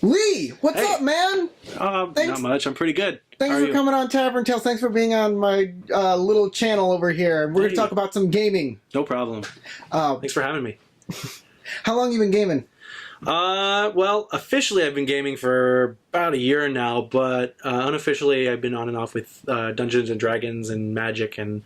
Lee, what's Hey. up, man? Not much. I'm pretty good. Thanks How are for you? coming on Tavern Tales. Thanks for being on my little channel over here. We're going Hey. to talk about some gaming. No problem. Thanks for having me. How long you been gaming? Well, officially I've been gaming for about a year now, but unofficially I've been on and off with Dungeons and Dragons and Magic and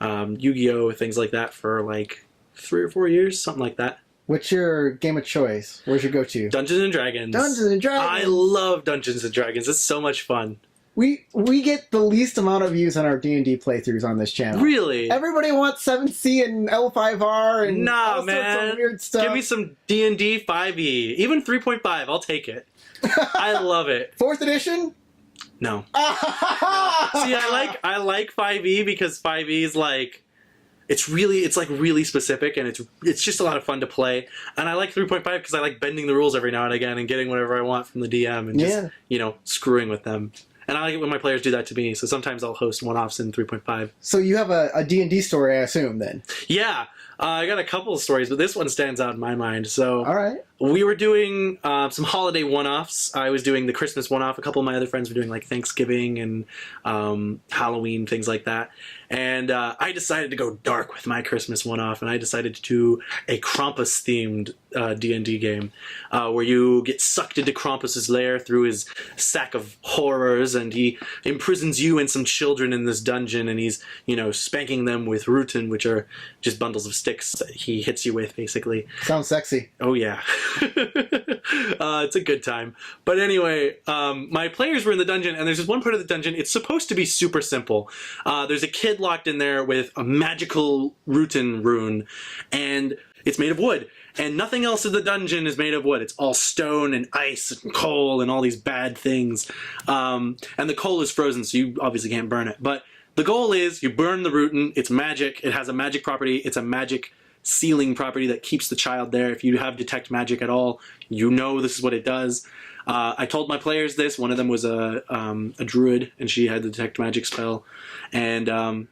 Yu-Gi-Oh! Things like that for like 3 or 4 years, something like that. What's your game of choice? Where's your go-to? Dungeons and Dragons. Dungeons and Dragons. I love Dungeons and Dragons. It's so much fun. We get the least amount of views on our D&D playthroughs on this channel. Really? Everybody wants 7C and L5R and Nah, all man. sorts of weird stuff. Give me some D&D 5e. Even 3.5. I'll take it. I love it. 4th edition? No. See, I like 5e because 5e is like it's like really specific and it's just a lot of fun to play. And I like 3.5 because I like bending the rules every now and again and getting whatever I want from the DM and just screwing with them. And I like it when my players do that to me. So sometimes I'll host one-offs in 3.5. So you have a D&D story, I assume, then? Yeah. I got a couple of stories, but this one stands out in my mind. So All right. we were doing some holiday one-offs. I was doing the Christmas one-off. A couple of my other friends were doing like Thanksgiving and Halloween, things like that. And I decided to go dark with my Christmas one-off, and I decided to do a Krampus-themed D&D game where you get sucked into Krampus's lair through his sack of horrors, and he imprisons you and some children in this dungeon, and he's, spanking them with Rutin, which are just bundles of sticks that he hits you with, basically. Sounds sexy. Oh, yeah. It's a good time. But anyway, my players were in the dungeon, and there's this one part of the dungeon. It's supposed to be super simple. There's a kid locked in there with a magical Rutin rune, and it's made of wood. And nothing else in the dungeon is made of wood. It's all stone and ice and coal and all these bad things. And the coal is frozen, so you obviously can't burn it. But the goal is you burn the Rutin. It's magic. It has a magic property. It's a magic sealing property that keeps the child there. If you have detect magic at all, this is what it does. I told my players this. One of them was a druid, and she had the detect magic spell. And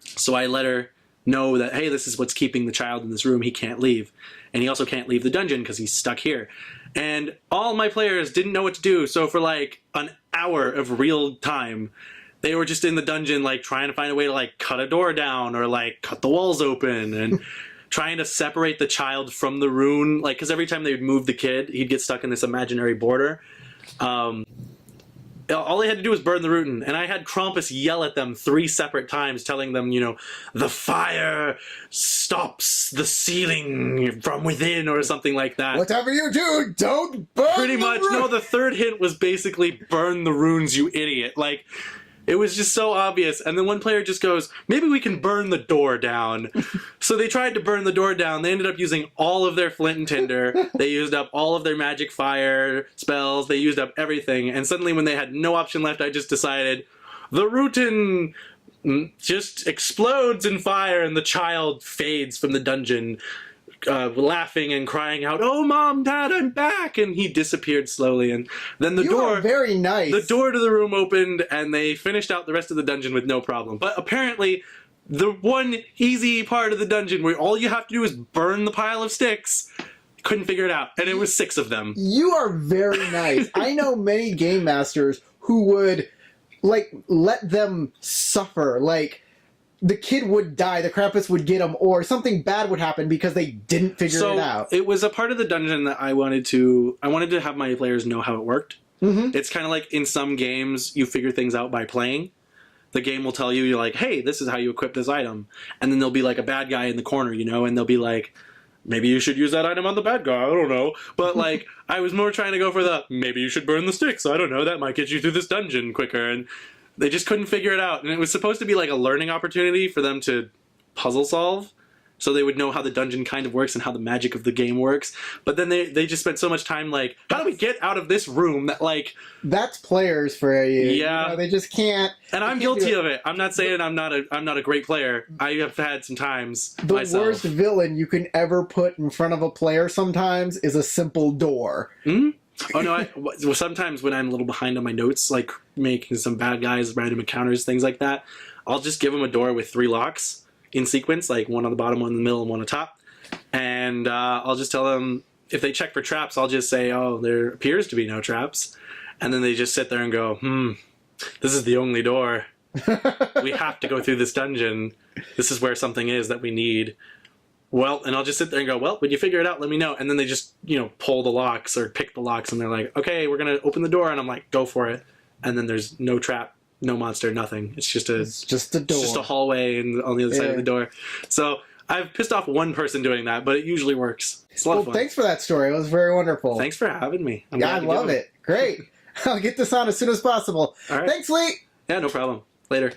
so I let her know that, hey, this is what's keeping the child in this room. He can't leave. And he also can't leave the dungeon because he's stuck here. And all my players didn't know what to do. So for like an hour of real time, they were just in the dungeon, like trying to find a way to like cut a door down or like cut the walls open and trying to separate the child from the rune. Like, because every time they would move the kid, he'd get stuck in this imaginary border. All they had to do was burn the Rutin, and I had Krampus yell at them 3 separate times, telling them, the fire stops the sealing from within, or something like that. Whatever you do, don't burn Pretty much. No, the third hint was basically burn the runes, you idiot. Like, it was just so obvious. And then one player just goes, maybe we can burn the door down. So they tried to burn the door down. They ended up using all of their flint and tinder. They used up all of their magic fire spells. They used up everything. And suddenly when they had no option left, I just decided, the Rutin just explodes in fire and the child fades from the dungeon, laughing and crying out, "Oh, Mom, Dad, I'm back!" And he disappeared slowly. And then the You door, are very nice. the door to the room opened, and they finished out the rest of the dungeon with no problem. But apparently, the one easy part of the dungeon where all you have to do is burn the pile of sticks, couldn't figure it out, and it was 6 of them. You are very nice. I know many game masters who would let them suffer. Like, the kid would die, the Krampus would get him, or something bad would happen because they didn't figure it out. It was a part of the dungeon that I wanted to have my players know how it worked. Mm-hmm. It's kind of like in some games, you figure things out by playing. The game will tell you, you're like, hey, this is how you equip this item. And then there'll be like a bad guy in the corner, and they'll be like, maybe you should use that item on the bad guy, I don't know. But like, I was more trying to go for maybe you should burn the sticks, I don't know, that might get you through this dungeon quicker. And they just couldn't figure it out. And it was supposed to be like a learning opportunity for them to puzzle solve, so they would know how the dungeon kind of works and how the magic of the game works. But then they just spent so much time like, how do we get out of this room, that like... That's players for you. Yeah. They just can't... And I'm guilty of it. I'm not saying I'm not a great player. I have had some times The myself. worst villain you can ever put in front of a player sometimes is a simple door. Hmm? Oh no, sometimes when I'm a little behind on my notes, like making some bad guys, random encounters, things like that, I'll just give them a door with 3 locks in sequence, like one on the bottom, one in the middle, and one on top. And I'll just tell them, if they check for traps, I'll just say, oh, there appears to be no traps. And then they just sit there and go, this is the only door. We have to go through this dungeon. This is where something is that we need. Well, and I'll just sit there and go, well, when you figure it out, let me know. And then they just, pull the locks or pick the locks, and they're like, okay, we're going to open the door. And I'm like, go for it. And then there's no trap, no monster, nothing. It's just a door. It's just a hallway and on the other side of the door. So I've pissed off one person doing that, but it usually works. It's a lot of fun. Thanks for that story. It was very wonderful. Thanks for having me. I love it. Great. I'll get this on as soon as possible. All right. Thanks, Lee. Yeah, no problem. Later.